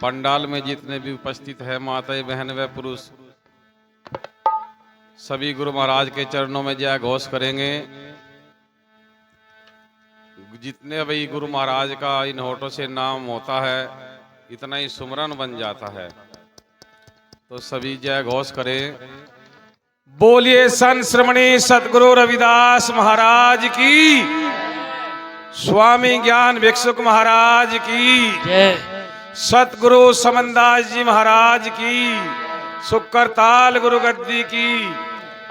पंडाल में जितने भी उपस्थित है माताएं, बहन व पुरुष, सभी गुरु महाराज के चरणों में जय घोष करेंगे। जितने भी गुरु महाराज का इन होठों से नाम होता है इतना ही सुमरन बन जाता है। तो सभी जय घोष करें। बोलिए संत श्रमणी सतगुरु रविदास महाराज की, स्वामी ज्ञान भिक्षुक महाराज की जय। सतगुरु समनदास जी महाराज की, सुकरताल गुरु गद्दी की,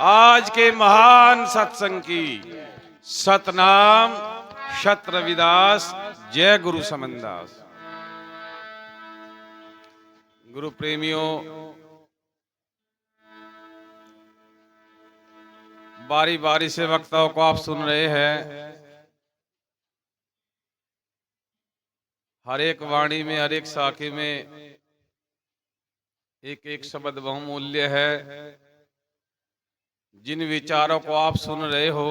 आज के महान सत्संग की। सतनाम सत रविदास, जय गुरु समनदास। गुरु प्रेमियों, बारी बारी से वक्ताओं को आप सुन रहे हैं। हर एक वाणी में, हर एक साखी में एक एक शब्द बहुमूल्य है। जिन विचारों को आप सुन रहे हो,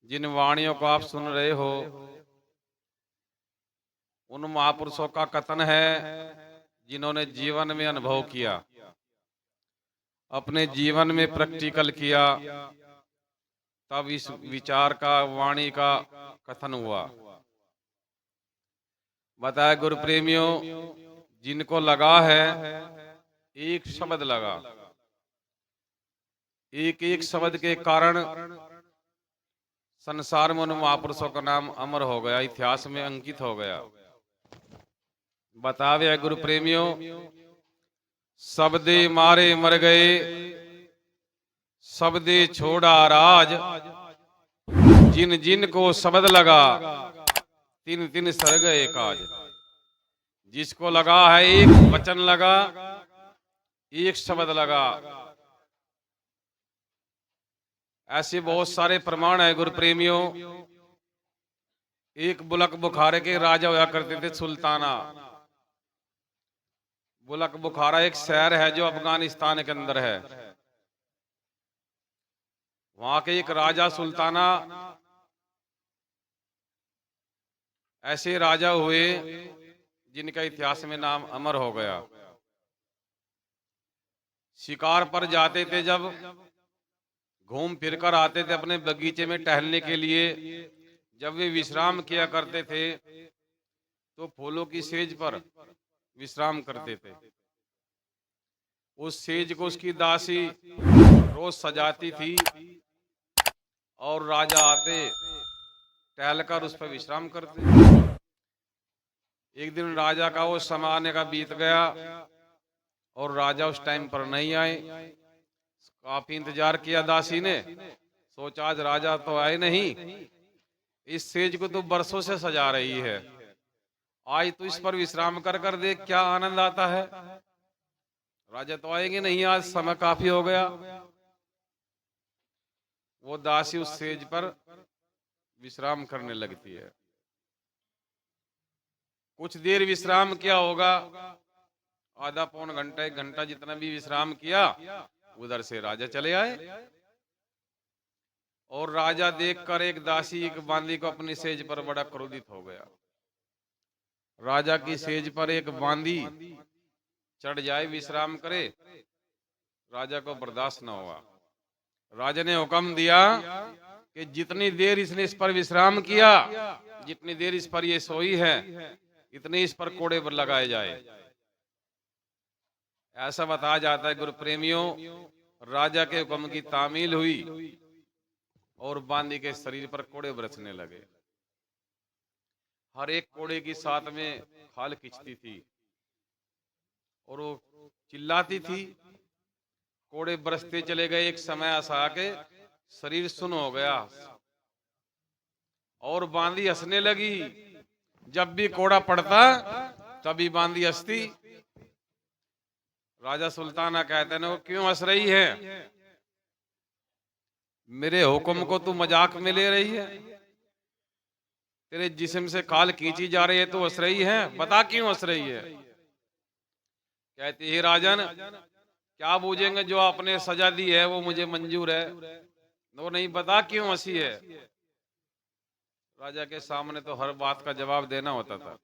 जिन वाणियों को आप सुन रहे हो, उन महापुरुषों का कथन है जिन्होंने जीवन में अनुभव किया, अपने जीवन में प्रैक्टिकल किया, तब इस विचार का, वाणी का कथन हुआ। बताया गुरु प्रेमियों, जिनको लगा है, एक शब्द लगा, एक एक शब्द के कारण संसार में उन महापुरुषों का नाम अमर हो गया, इतिहास में अंकित हो गया। बतावे गुरु प्रेमियों, शब्दे मारे मर गए, शब्दे छोड़ा राज, जिन जिन को शब्द लगा तीन तीन सर गए काज। जिसको लगा है, एक वचन लगा, एक शब्द लगा, ऐसे बहुत सारे प्रमाण है गुरु प्रेमियों। एक बुलक बुखारे के राजा हुआ करते थे, सुल्ताना। बुलक बुखारा एक शहर है जो अफगानिस्तान के अंदर है। वहां के एक राजा सुल्ताना ऐसे राजा हुए जिनका इतिहास में नाम अमर हो गया। शिकार पर जाते थे, जब घूम फिर कर आते थे अपने बगीचे में टहलने के लिए, जब वे विश्राम किया करते थे तो फूलों की सेज पर विश्राम करते थे। उस सेज को उसकी दासी रोज सजाती थी और राजा आते टहलकर उस पर विश्राम करते। एक दिन राजा का वो समय आने का बीत गया और राजा उस टाइम पर नहीं आए। काफी इंतजार किया दासी ने, सोचा आज राजा तो आए नहीं, इस सेज को तो बरसों से सजा रही है, आज तो इस पर विश्राम कर कर देख क्या आनंद आता है। राजा तो आएंगे नहीं, आज समय काफी हो गया। वो दासी उस सेज पर विश्राम करने लगती है। कुछ देर विश्राम किया होगा, आधा पौन घंटा, एक घंटा, जितना भी विश्राम किया, उधर से राजा चले आए। और राजा देखकर एक दासी, एक बांदी को अपनी सेज पर बड़ा क्रोधित हो गया। राजा की सेज पर एक बांदी चढ़ जाए, विश्राम करे, राजा को बर्दाश्त न हुआ। राजा ने हुक्म दिया कि जितनी देर इसने इस पर विश्राम किया, जितनी देर इस पर ये सोई है, इतने इस पर कोड़े पर लगाए जाए। ऐसा बताया जाता है गुरु प्रेमियों, राजा के हुक्म की तामील हुई और बांदी के शरीर पर कोड़े बरसने लगे। हर एक कोड़े की साथ में खाल खींचती थी और वो चिल्लाती थी। कोड़े बरसते चले गए, एक समय ऐसा आके शरीर सुन्न हो गया और बांदी हंसने लगी। जब भी कोड़ा पड़ता तभी बांदी हंसती। राजा सुल्ताना कहते हैं, वो क्यों हंस रही है? मेरे हुक्म को तू मजाक में ले रही है? तेरे जिस्म से खाल खींची जा रही है तो हंस रही है, बता क्यों हंस रही है? कहती है, राजन क्या बूझेंगे, जो आपने सजा दी है वो मुझे मंजूर है, वो नहीं, बता क्यों हंसी है? राजा के सामने तो हर बात का जवाब देना होता था।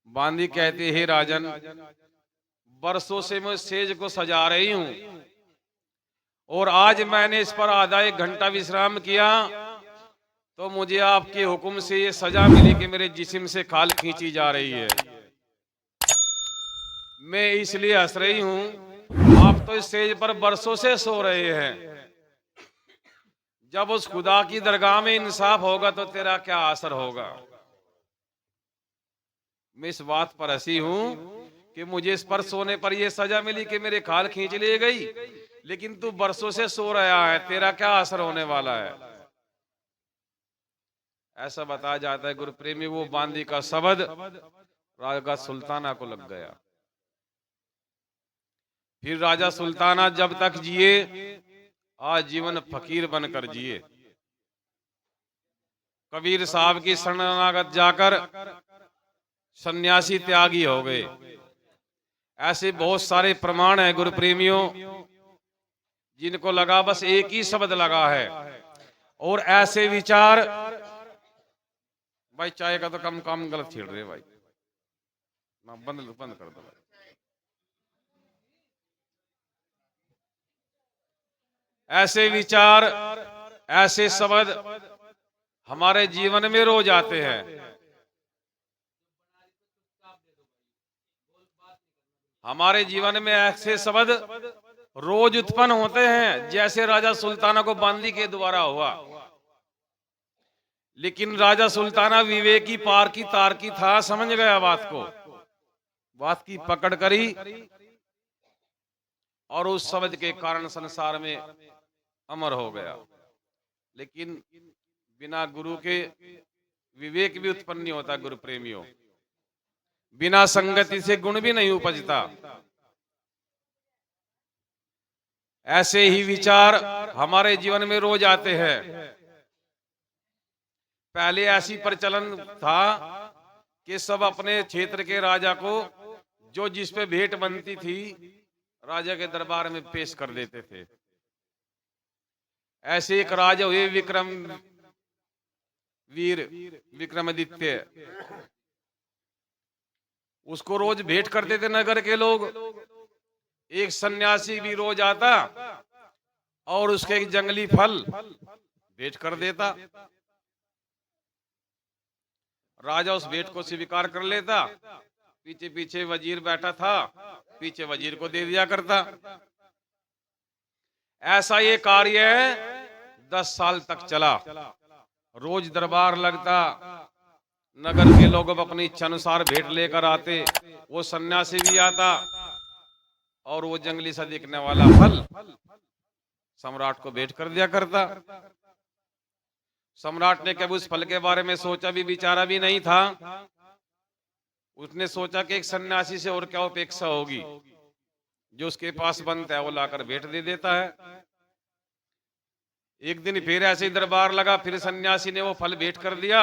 बांदी कहती, हे राजन, बरसों से मैं सेज को सजा रही हूं और आज मैंने इस पर आधा एक घंटा विश्राम किया तो मुझे आपके हुक्म से ये सजा मिली कि मेरे जिस्म से खाल खींची जा रही है। मैं इसलिए हंस रही हूं, आप तो इस सेज पर बरसों से सो रहे हैं। जब उस खुदा की दरगाह में इंसाफ होगा तो तेरा क्या असर होगा। मैं इस बात पर हंसी हूं कि मुझे इस पर सोने पर यह सजा मिली कि मेरे खाल खींच ली गई, लेकिन तू बरसों से सो रहा है, तेरा क्या असर होने वाला है। ऐसा बताया जाता है गुरु प्रेमी, वो बांदी का शब्द राजा सुल्ताना को लग गया। फिर राजा सुल्ताना जब तक जिए आजीवन फकीर बनकर जिए। कबीर साहब की शरणागत जाकर सन्यासी त्यागी हो गए। ऐसे बहुत सारे प्रमाण हैं गुरु प्रेमियों, जिनको लगा बस एक ही शब्द लगा है। और ऐसे विचार, भाई चाय का तो कम काम गलत छेड़ रहे भाई, ना बंद बंद कर दो। ऐसे विचार, ऐसे शब्द हमारे जीवन में रोज आते हैं। हमारे जीवन में ऐसे शब्द रोज उत्पन्न होते हैं, जैसे राजा सुल्ताना को बांदी के द्वारा हुआ। लेकिन राजा सुल्ताना विवेकी, पार की तार की था, समझ गया बात को, बात की पकड़ करी और उस शब्द के कारण संसार में अमर हो गया। लेकिन बिना गुरु के विवेक भी उत्पन्न नहीं होता गुरु प्रेमियों, बिना संगति से गुण भी नहीं उपजता। ऐसे ही विचार हमारे जीवन में रोज आते हैं। पहले ऐसी प्रचलन था कि सब अपने क्षेत्र के राजा को जो जिस पे भेंट बनती थी राजा के दरबार में पेश कर देते थे। ऐसे एक राजा हुए विक्रमादित्य, उसको रोज भेंट करते थे नगर के लोग। एक सन्यासी भी रोज आता और उसके एक जंगली फल भेंट कर देता। राजा उस भेंट को स्वीकार कर लेता, पीछे पीछे वजीर बैठा था, पीछे वजीर को दे दिया करता। ऐसा ये कार्य 10 साल तक चला। रोज दरबार लगता, नगर के लोग अपनी इच्छा अनुसार भेंट लेकर आते, वो सन्यासी भी आता और वो जंगली सा दिखने वाला फल सम्राट को भेंट कर दिया करता। सम्राट ने कभी उस फल के बारे में सोचा भी, विचारा भी नहीं था। उसने सोचा कि एक सन्यासी से और क्या अपेक्षा होगी, जो उसके पास बनता है वो लाकर भेंट दे देता है। एक दिन फिर ऐसे ही दरबार लगा, फिर सन्यासी ने वो फल भेंट कर दिया।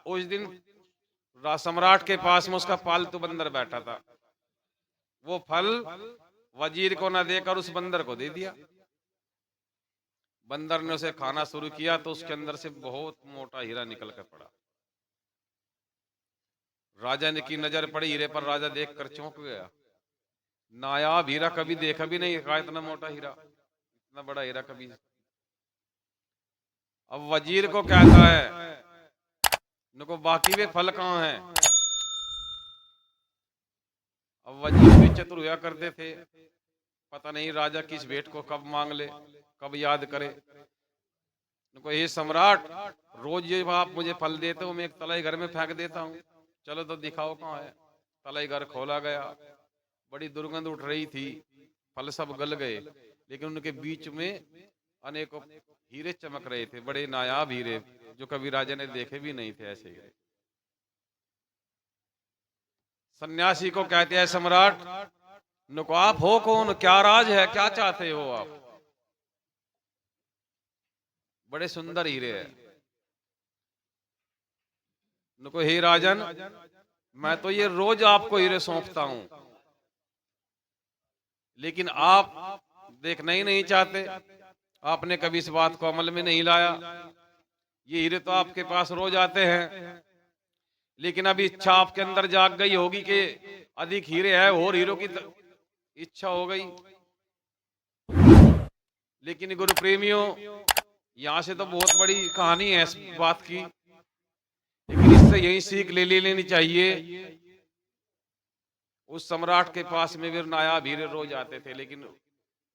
उस दिन सम्राट के पास में उसका पालतू बंदर बैठा था, वो फल वजीर को ना देकर उस बंदर को दे दिया। बंदर ने उसे खाना शुरू किया तो उसके अंदर से बहुत मोटा हीरा निकल कर पड़ा। राजा ने की नजर पड़ी हीरे पर, राजा देखकर चौंक गया। नायाब हीरा कभी देखा भी नहीं था, इतना मोटा हीरा, इतना बड़ा हीरा कभी। अब वजीर को कहता है, नको बाकी वे फल कहाँ हैं। अब वजीर भी चतुर हुआ करते थे, पता नहीं राजा किस भेंट को कब मांग ले, कब याद करे। नको ये सम्राट, रोज ये आप मुझे फल देते हो, मैं एक तलाई घर में फेंक देता हूँ, चलो तो दिखाओ कहाँ है। तलाई घर खोला गया, बड़ी दुर्गंध उठ रही थी, फल सब गल गए, लेकिन उनके बीच में अनेकों हीरे चमक रहे थे, बड़े नायाब हीरे, जो कभी राजा ने देखे भी नहीं थे ऐसे हीरे। सन्यासी को कहते हैं, सम्राट नको आप हो कौन, क्या राज है, क्या चाहते हो आप। बड़े सुंदर हीरे हैं। नको हे राजन, मैं तो ये रोज आपको हीरे सौंपता हूं, लेकिन आप देखना ही नहीं चाहते, आपने कभी इस बात को अमल में नहीं लाया। ये हीरे तो आपके पास रोज आते हैं, लेकिन अभी इच्छा आपके अंदर जाग गई होगी कि अधिक हीरे है और हीरो की इच्छा हो गई। लेकिन गुरु प्रेमियों, यहाँ से तो बहुत बड़ी कहानी है इस बात की, लेकिन इससे यही सीख ले लेनी चाहिए। उस सम्राट के पास में भी नायाब हीरे रोज आते थे, लेकिन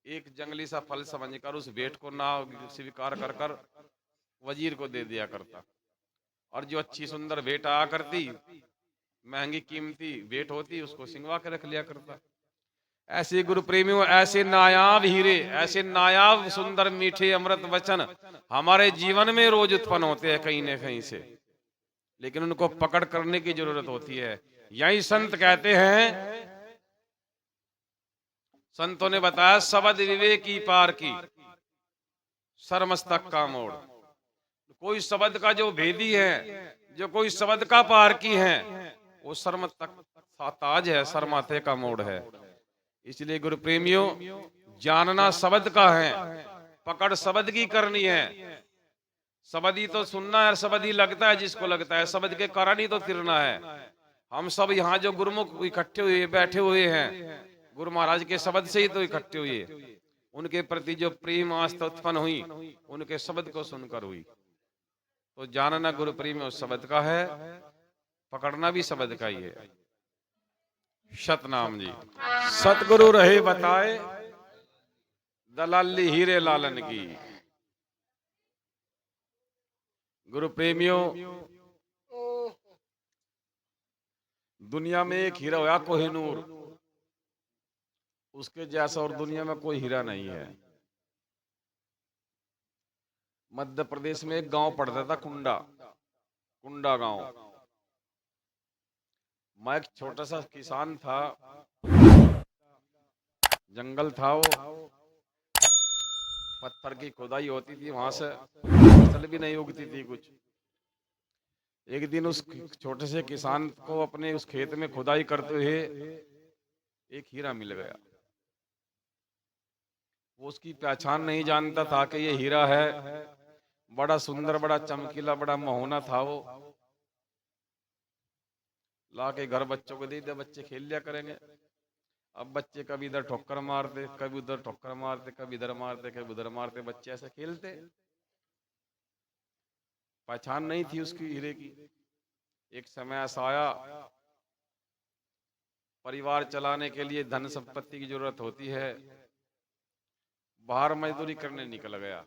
एक जंगली सा फल समझकर उस भेंट को ना स्वीकार कर कर वजीर को दे दिया करता, और जो अच्छी सुंदर भेंट आया करती, महंगी कीमती भेंट होती, उसको सिंगवा के रख लिया करता। ऐसे गुरु प्रेमियों, ऐसे नायाब हीरे, ऐसे नायाब सुंदर मीठे अमृत वचन हमारे जीवन में रोज उत्पन्न होते हैं कहीं न कहीं से, लेकिन उनको पकड़ करने की जरूरत होती है। यही संत कहते हैं, संतों ने बताया, शब्द विवेक की पार की, सरमस्तक का मोड़। कोई शब्द का जो भेदी है, जो कोई शब्द का पार की है, वो सरमस्तक ताज है, सरमाथे का मोड़ है। इसलिए गुरु प्रेमियों, जानना शब्द का है, पकड़ शब्द की करनी है। शब्द ही तो सुनना है, शब्द ही लगता है जिसको लगता है, शब्द के कारण ही तो फिरना है। हम सब यहाँ जो गुरुमुख इकट्ठे हुए बैठे हुए हैं, गुरु महाराज के शब्द से ही तो इकट्ठे हुए। उनके प्रति जो प्रेम आस्था उत्पन्न हुई, उनके शब्द को सुनकर हुई। तो जानना गुरु प्रेम उस शब्द का है, पकड़ना भी शब्द का ही है। सतनाम जी। सतगुरु रहे बताए, दलाली हीरे लालन की। गुरु प्रेमियों, दुनिया में एक हीरा होया कोहिनूर, उसके जैसा और दुनिया में कोई हीरा नहीं है। मध्य प्रदेश में एक गांव पड़ता था, कुंडा, कुंडा गांव। मैं एक छोटा सा किसान था, जंगल था वो, पत्थर की खुदाई होती थी, वहां से फसल भी नहीं उगती थी कुछ। एक दिन उस छोटे से किसान को अपने उस खेत में खुदाई करते हुए एक हीरा मिल गया। वो उसकी पहचान नहीं जानता था कि ये हीरा है। बड़ा सुंदर, बड़ा चमकीला, बड़ा महोना था वो। ला के घर बच्चों को दे दिया, बच्चे खेल लिया करेंगे। अब बच्चे कभी इधर ठोकर मारते, कभी उधर ठोकर मारते, कभी इधर मारते, कभी उधर मारते, बच्चे ऐसे खेलते। पहचान नहीं थी उसकी हीरे की। एक समय ऐसा आया, परिवार चलाने के लिए धन संपत्ति की जरूरत होती है, बाहर मजदूरी करने निकल गया।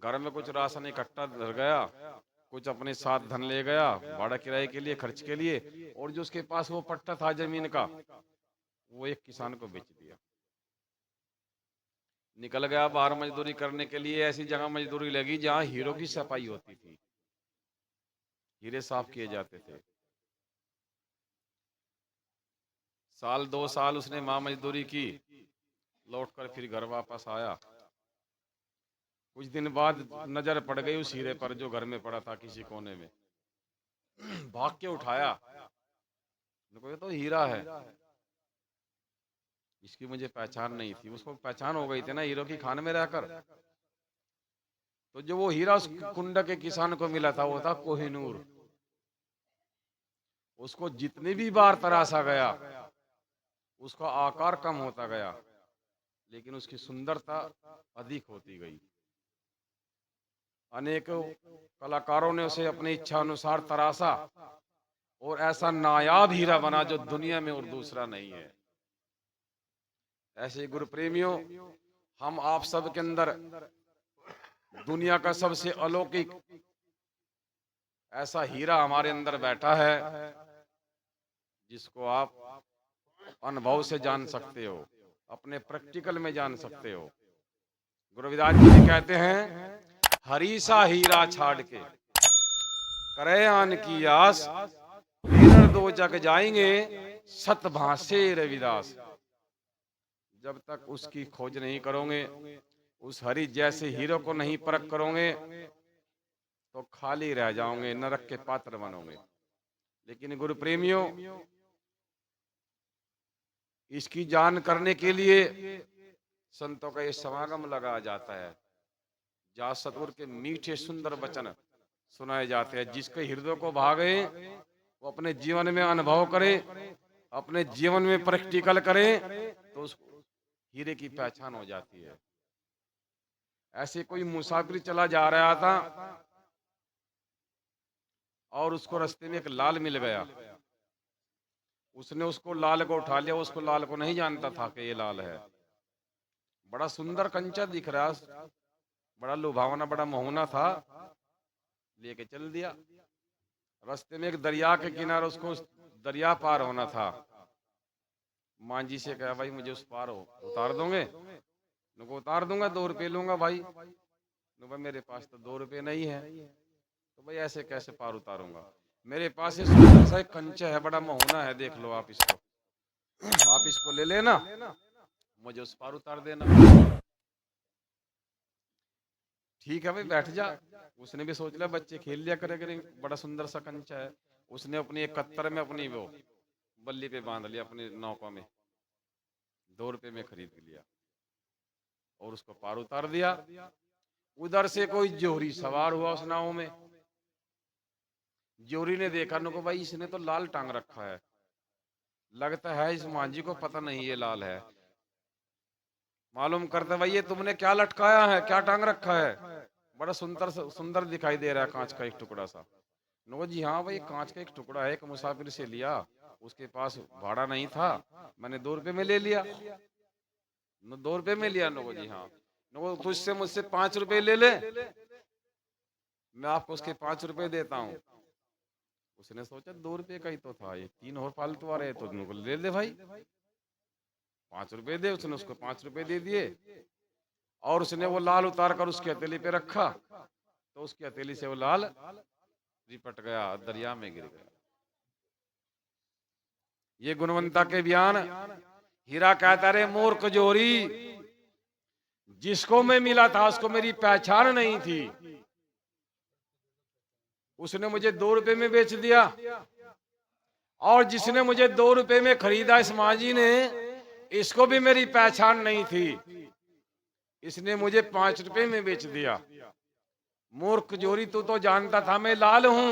घर में कुछ राशन इकट्ठा धर गया, कुछ अपने साथ धन ले गया भाड़ा किराए के लिए, खर्च के लिए, और जो उसके पास वो पट्टा था जमीन का, वो एक किसान को बेच दिया। निकल गया बाहर मजदूरी करने के लिए। ऐसी जगह मजदूरी लगी जहां हीरो की सफाई होती थी, हीरे साफ किए जाते थे। साल 2 साल उसने वहां मजदूरी की, लौटकर फिर घर वापस आया। कुछ दिन बाद नजर पड़ गई उस हीरे पर, जो घर में पड़ा था किसी कोने में। भाग के उठाया, ये तो हीरा है। इसकी मुझे पहचान नहीं थी, उसको पहचान हो गई थी ना हीरो की खान में रहकर। तो जो वो हीरा उस कुंड के किसान को मिला था, वो था कोहिनूर। उसको जितनी भी बार तराशा गया, उसका आकार कम होता गया, लेकिन उसकी सुंदरता अधिक होती गई। अनेकों कलाकारों ने उसे अपनी इच्छा अनुसार तराशा, और ऐसा नायाब हीरा बना जो दुनिया में और दूसरा नहीं है। ऐसे गुरु प्रेमियों, हम आप सब के अंदर दुनिया का सबसे अलौकिक ऐसा हीरा हमारे अंदर बैठा है, जिसको आप अनुभव से जान सकते हो, अपने प्रैक्टिकल में जान सकते हो। गुरु रविदास जी भी कहते हैं, हरीसा हीरा छाड़ के करे आन की आस, दो जग जाएंगे सत भाषे रविदास। जब तक उसकी खोज नहीं करोगे, उस हरि जैसे हीरो को नहीं परख करोगे, तो खाली रह जाओगे, नरक के पात्र बनोगे। लेकिन गुरु प्रेमियों, इसकी जान करने के लिए संतों का ये समागम लगा जाता है, जहाँ सतगुरु के मीठे सुंदर वचन सुनाए जाते हैं। जिसके हृदय को भागे वो अपने जीवन में अनुभव करे, अपने जीवन में प्रैक्टिकल करे, तो उसको हीरे की पहचान हो जाती है। ऐसे कोई मुसाफिर चला जा रहा था और उसको रास्ते में एक लाल मिल गया। उसने उसको लाल को उठा लिया, उसको लाल को नहीं जानता था कि ये लाल है। बड़ा सुंदर कंचा दिख रहा, बड़ा लुभावना, बड़ा मोहना था, लेके चल दिया। रास्ते में एक दरिया के किनारे उसको दरिया पार होना था। मांझी से कहा, भाई मुझे उस पार उतार दोगे? उनको उतार दूंगा, 2 रुपये लूंगा भाई। भाई मेरे पास तो 2 रुपये नहीं है। तो भाई ऐसे कैसे पार उतारूंगा? मेरे पास ये सुंदर सा एक कंचा है, बड़ा मोहना है, देख लो आप इसको, आप इसको ले लेना, मुझे उस पार उतार देना। ठीक है भाई, बैठ जा। उसने भी सोच लिया बच्चे खेल लिया करेंगे, बड़ा सुंदर सा कंचा है। उसने अपनी एक कत्तर में अपनी वो बल्ली पे बांध लिया, अपनी नौका में 2 रुपये में खरीद लिया और उसको पार उतार दिया। उधर से कोई जोहरी सवार हुआ उस नाव में। जोहरी ने देखा, नको भाई इसने तो लाल टांग रखा है, लगता है इस मांझी को पता नहीं ये लाल है। मालूम करते, भाई ये तुमने क्या लटकाया है, क्या टांग रखा है? बड़ा सुंदर सुंदर दिखाई दे रहा है, कांच का एक टुकड़ा सा। नो जी हाँ भाई, कांच का एक टुकड़ा है, एक मुसाफिर से लिया, उसके पास भाड़ा नहीं था, मैंने 2 रुपये में ले लिया। 2 रुपये में लिया? नो जी हाँ। नो तुझसे मुझसे 5 रुपये ले ले, मैं आपको उसके 5 रुपये देता हूँ। उसने सोचा 2 रुपये का ही तो था, ये 3 और फालतू आ रहे, तो उनको ले ले भाई, 5 रुपये दे। उसने उसको 5 रुपये दे दिए और उसने वो लाल उतार कर उसकी हथेली पे रखा, तो उसकी हथेली से वो लाल रिपट गया, दरिया में गिर गया। ये गुणवंता के बयान। हीरा कहता रे मूर्ख जोरी, जिसको मैं मिला था उसको मेरी पहचान नहीं थी, उसने मुझे 2 रुपये में बेच दिया, और जिसने मुझे 2 रुपये में खरीदा इस मांझी ने, इसको भी मेरी पहचान नहीं थी, इसने मुझे 5 रुपये में बेच दिया। मूर्ख जोरी, तू तो जानता था मैं लाल हूं,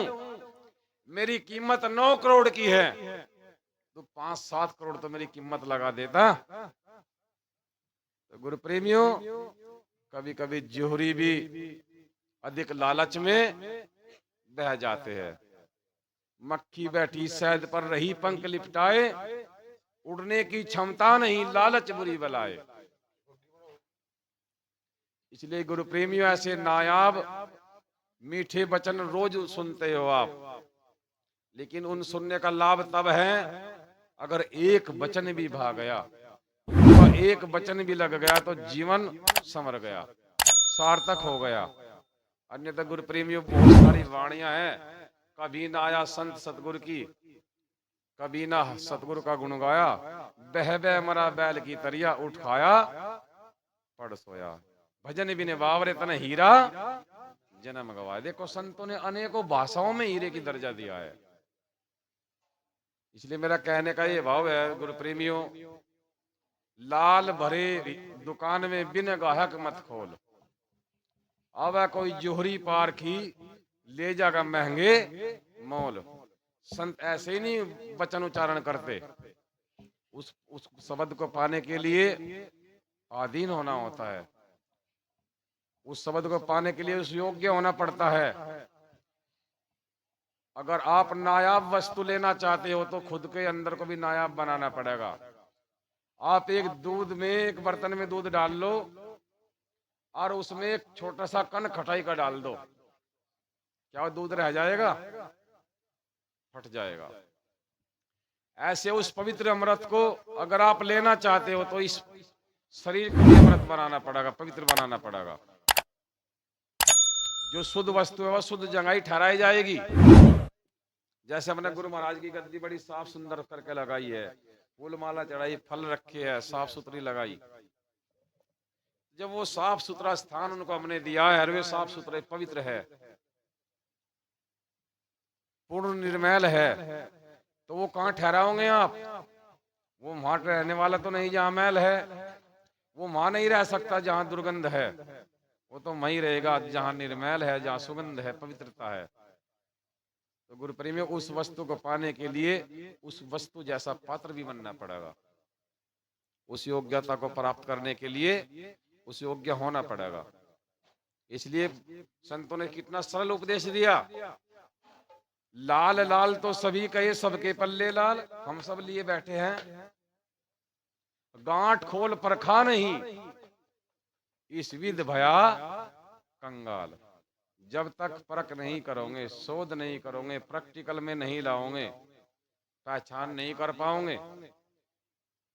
मेरी कीमत 9 करोड़ की है, तो 5-7 करोड़ तो मेरी कीमत लगा देता। तो गुरु प्रेमियों, कभी कभी जोहरी भी अधिक लालच में बह जाते हैं। मक्खी बैठी शहद पर रही पंख लिपटाए, उड़ने की क्षमता नहीं लालच बुरी बलाए। इसलिए गुरु प्रेमियों, ऐसे नायाब मीठे वचन रोज सुनते हो आप, लेकिन उन सुनने का लाभ तब है अगर एक वचन भी भा गया, तो एक वचन भी लग गया, तो जीवन संवर गया, सार्थक हो गया। अन्यथा गुरु प्रेमियों, बहुत सारी वाणियां हैं, कभी ना आया संत सतगुरु की, कभी ना सतगुरु का गुण गाया, बह बह मरा बैल की तरिया, उठ खाया पड़ सोया, भजन बिने बावरे तने हीरा जन्म गवाए। देखो, संतों ने अनेकों भाषाओं में हीरे की दर्जा दिया है। इसलिए मेरा कहने का ये भाव है गुरु प्रेमियों, लाल भरे दुकान में बिन गाहक मत खोल, अब कोई जोहरी पारखी ले जागा महंगे मोल। संत ऐसे ही नहीं वचन उच्चारण करते, उस शब्द को पाने के लिए आधीन होना होता है, उस शब्द को पाने के लिए उस योग्य होना पड़ता है। अगर आप नायाब वस्तु लेना चाहते हो तो खुद के अंदर को भी नायाब बनाना पड़ेगा। आप एक दूध में, एक बर्तन में दूध डाल लो और उसमें एक छोटा सा कण खटाई का डाल दो, क्या दूध रह जाएगा? फट जाएगा। ऐसे उस पवित्र अमृत को अगर आप लेना चाहते हो तो इस शरीर को भी अमृत बनाना पड़ेगा, पवित्र बनाना पड़ेगा। जो शुद्ध वस्तु है वह शुद्ध जगह ही ठहराई जाएगी। जैसे हमने गुरु महाराज की गद्दी बड़ी साफ सुंदर करके लगाई है, फूल माला चढ़ाई, फल रखे है, साफ सुथरी लगाई। जब वो साफ सुथरा स्थान उनको हमने दिया है, वे साफ सुथरे पवित्र है, पूर्ण निर्मल है, तो वो कहाँ ठहराओगे आप? वो वहां रहने वाला तो नहीं जहां मैल है, वो वहां नहीं रह सकता जहां दुर्गंध है। वो तो वहीं रहेगा जहां निर्मल है, जहां सुगंध है, पवित्रता है। तो गुरु प्रेमियों, उस वस्तु को पाने के लिए उस वस्तु जैसा पात्र भी बनना पड़ेगा। उस योग्यता को प्राप्त करने के लिए उस योग्य होना पड़ेगा। इसलिए संतों ने कितना सरल उपदेश दिया। लाल लाल तो सभी कहे, सबके पल्ले लाल, हम सब लिए बैठे हैं। गांठ खोल परखा नहीं, इस विध भया कंगाल। जब तक परख नहीं करोगे, शोध नहीं करोगे, प्रैक्टिकल में नहीं लाओगे, पहचान नहीं कर पाओगे।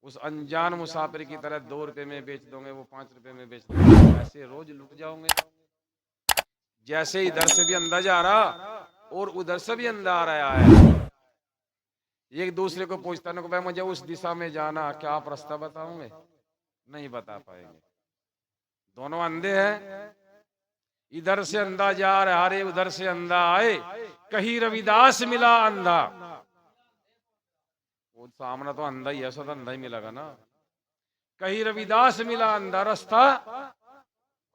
उस अनजान मुसाफिर की तरह 2 रुपए में बेच दोगे, वो 5 रुपए में बेच दोगे, ऐसे रोज लुट जाओगे। जैसे इधर से भी अंदर जा रहा और उधर से भी अंदर आ रहा है, एक दूसरे को पूछता है, भाई मुझे उस दिशा में जाना, क्या आप रास्ता बताओगे? नहीं बता पाएंगे। दोनों अंधे हैं। इधर से अंधा जा रहा रे, उधर से अंधा आए, कहीं रविदास मिला अंधा। वो सामने तो अंधा ही है, सो तो अंधा ही मिलेगा ना। कहीं रविदास मिला अंधा, रास्ता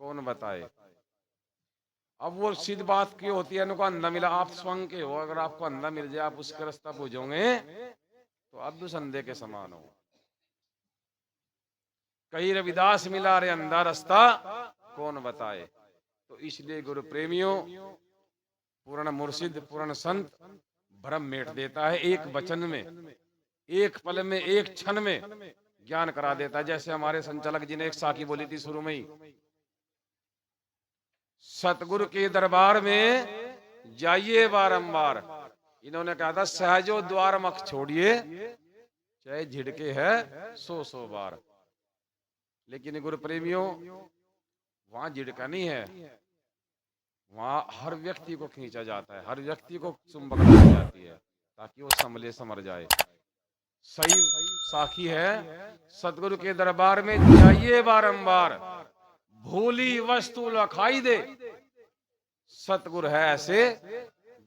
कौन बताए? अब वो सीधी बात की होती है, इनको अंधा मिला, आप स्वयं के हो, अगर आपको अंधा मिल जाए, आप उसका रास्ता पूछोगे तो आप भी अंधे के समान हो। कहीं रविदास मिला रे अंधा, रास्ता कौन बताए? तो इसलिए गुरु प्रेमियों, पूर्ण मुर्शिद, पूर्ण संत भ्रम मेट देता है। एक वचन में, एक पल में, एक क्षण में ज्ञान करा देता है। जैसे हमारे संचालक जी ने एक साखी बोली थी शुरू में ही, सतगुरु के दरबार में जाइए बारंबार। इन्होंने कहा था, सहजो द्वार मख छोड़िए, चाहे झिड़के है 100 बार। लेकिन गुरु प्रेमियों, वहां झिड़का नहीं है, वहां हर व्यक्ति को खींचा जाता है, हर व्यक्ति को चुंबक लगाई जाती है, ताकि वो संभले समर जाए। सही साखी है, सतगुरु के दरबार में जाइए बारंबार, भूली वस्तु लखाई दे। सतगुरु है ऐसे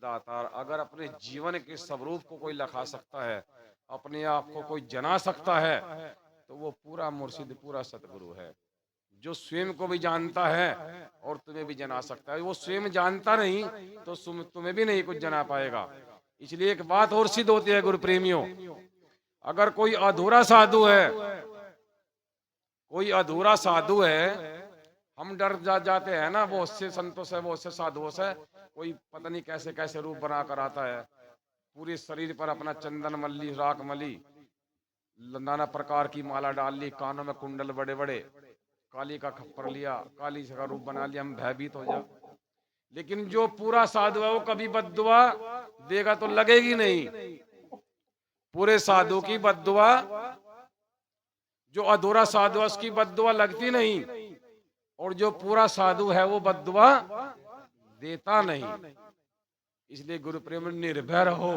दातार। अगर अपने जीवन के स्वरूप को कोई लखा सकता है, अपने आप को कोई जना सकता है, तो वो पूरा मुर्शिद, पूरा सतगुरु है, जो स्वयं को भी जानता है और तुम्हें भी जना सकता है। वो स्वयं जानता नहीं तो तुम्हें भी नहीं कुछ जना पाएगा। इसलिए एक बात और सिद्ध होती है गुरु प्रेमियों, अगर कोई अधूरा साधु है, कोई अधूरा साधु है, हम डर जाते हैं ना, वो उससे संतों से, वो उससे साधुओं से, कोई पता नहीं कैसे कैसे रूप बना कर आता है, पूरे शरीर पर अपना चंदन मल्ली, राख मली, नाना प्रकार की माला डाल ली, कानों में कुंडल बड़े बड़े, काली का खप्पर लिया, काली का रूप बना लिया, हम भयभीत हो जाए। लेकिन जो पूरा साधु है, वो कभी बद्दुआ देगा तो लगेगी नहीं। पूरे साधु की बद्दुआ, जो अधूरा साधु है उसकी बद्दुआ लगती नहीं, और जो पूरा साधु है वो बद्दुआ देता नहीं। इसलिए गुरु प्रेम, निर्भय रहो।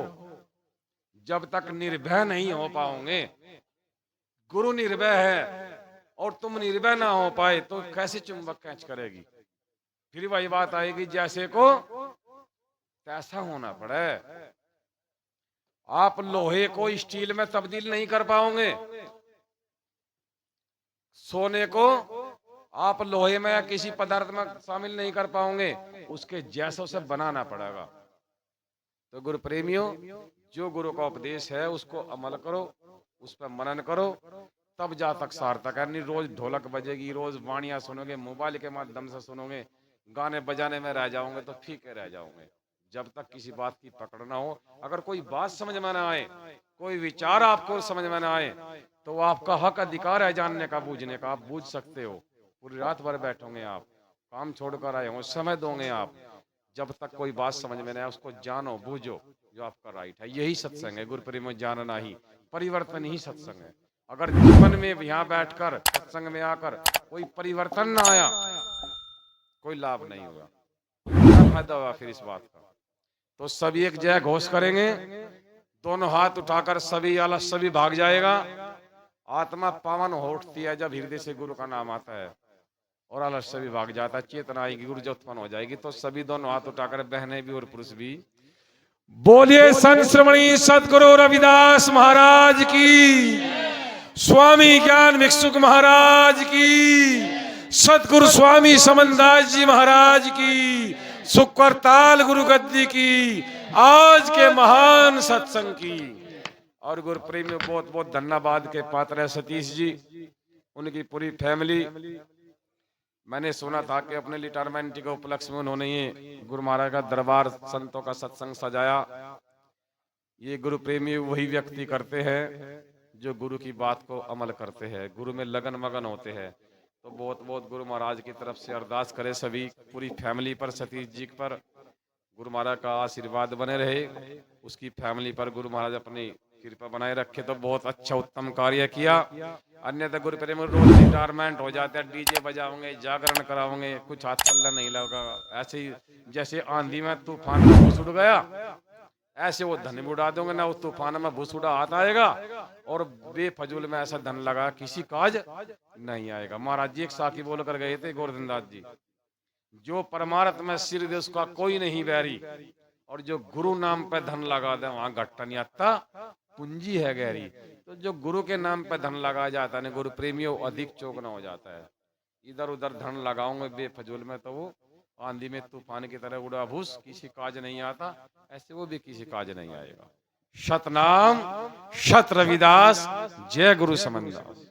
जब तक निर्भय नहीं हो पाओगे, गुरु निर्भय है और तुम निर्भय ना हो पाए, तो कैसे चुंबक कैच करेगी? फिर वही बात आएगी, जैसे को तैसा होना पड़े। आप लोहे को स्टील में तब्दील नहीं कर पाओगे, सोने को आप लोहे में या किसी पदार्थ में शामिल नहीं कर पाओगे, उसके जैसों से बनाना पड़ेगा। तो गुरु प्रेमियों, जो गुरु का उपदेश है उसको अमल करो, उस पर मनन करो, तब जा तक सार्थक है। नहीं रोज ढोलक बजेगी, रोज वाणियां सुनोगे, मोबाइल के माध्यम से सुनोगे, गाने बजाने में रह जाओगे तो फीके रह जाओगे। जब तक किसी बात की पकड़ ना हो, अगर कोई बात समझ में ना आए, कोई विचार आपको समझ में ना आए, तो आपका हक अधिकार है जानने का, बूझने का। आप बूझ सकते हो, पूरी रात भर बैठोगे, आप काम छोड़कर आए हो, समय दोगे आप। जब तक कोई बात समझ में नहीं आए, उसको जानो, बूझो, जो आपका राइट है। यही सत्संग है गुरु प्रेम, जानना ही, परिवर्तन ही सत्संग है। अगर जीवन में यहाँ बैठकर सत्संग में आकर कोई परिवर्तन ना आया, कोई लाभ नहीं होगा, क्या फायदा होगा फिर इस बात का? तो सभी एक जय घोष करेंगे, दोनों हाथ उठाकर, सभी आलस सभी भाग जाएगा। आत्मा पावन हो उठती है जब हृदय से गुरु का नाम आता है, और आलस सभी भाग जाता है, चेतना आएगी, ऊर्जा उत्पन्न हो जाएगी। तो सभी दोनों हाथ उठाकर, बहनें भी और पुरुष भी, बोलिए संत श्रमणी सदगुरु रविदास महाराज की, स्वामी ज्ञान भिक्षुक महाराज की, सतगुरु स्वामी समनदास जी महाराज की, सुकरताल गुरु गद्दी की, आज के महान सत्संग की। और गुरु प्रेम में बहुत बहुत धन्यवाद के पात्र है सतीश जी, उनकी पूरी फैमिली। मैंने सुना था कि अपने रिटायरमेंट के उपलक्ष्य में उन्होंने ये गुरु महाराज का दरबार संतों का सत्संग सजाया। ये गुरु प्रेमी वही व्यक्ति करते हैं जो गुरु की बात को अमल करते हैं, गुरु में लगन मगन होते हैं। तो बहुत बहुत गुरु महाराज की तरफ से अरदास करें सभी पूरी फैमिली पर, सतीश जी पर गुरु महाराज का आशीर्वाद बने रहे, उसकी फैमिली पर गुरु महाराज अपनी कृपा बनाए रखे। तो बहुत अच्छा उत्तम कार्य किया। अन्यथा गुरु प्रेम रोज रिटायरमेंट हो जाते हैं, डीजे बजाओगे, जागरण कराओगे, कुछ हाथ पल्ला नहीं लगा। ऐसे ही जैसे आंधी में तूफान में भूस उड़ गया, ऐसे वो धन उड़ा दोगे ना, उस तूफान में भूस उड़ा हाथ आएगा और बेफजूल में ऐसा धन लगा किसी काज नहीं आएगा। महाराज जी एक साखी बोल कर गए थे गोवर्धन दास जी, जो परमार्थ में सिर दे उसका कोई नहीं बैरी, और जो गुरु नाम पे धन लगा दे वहां घट्टा नहीं आता, पूंजी है गहरी। तो जो गुरु के नाम पे धन लगा जाता है गुरु प्रेमियों, अधिक चौगना हो जाता है। इधर उधर धन लगाओगे बेफजूल में तो वो आंधी में तूफान की तरह उड़ा भूस, किसी काज नहीं आता, ऐसे वो भी किसी काज नहीं आएगा। सतनाम सत रविदास, जय गुरु समनदास।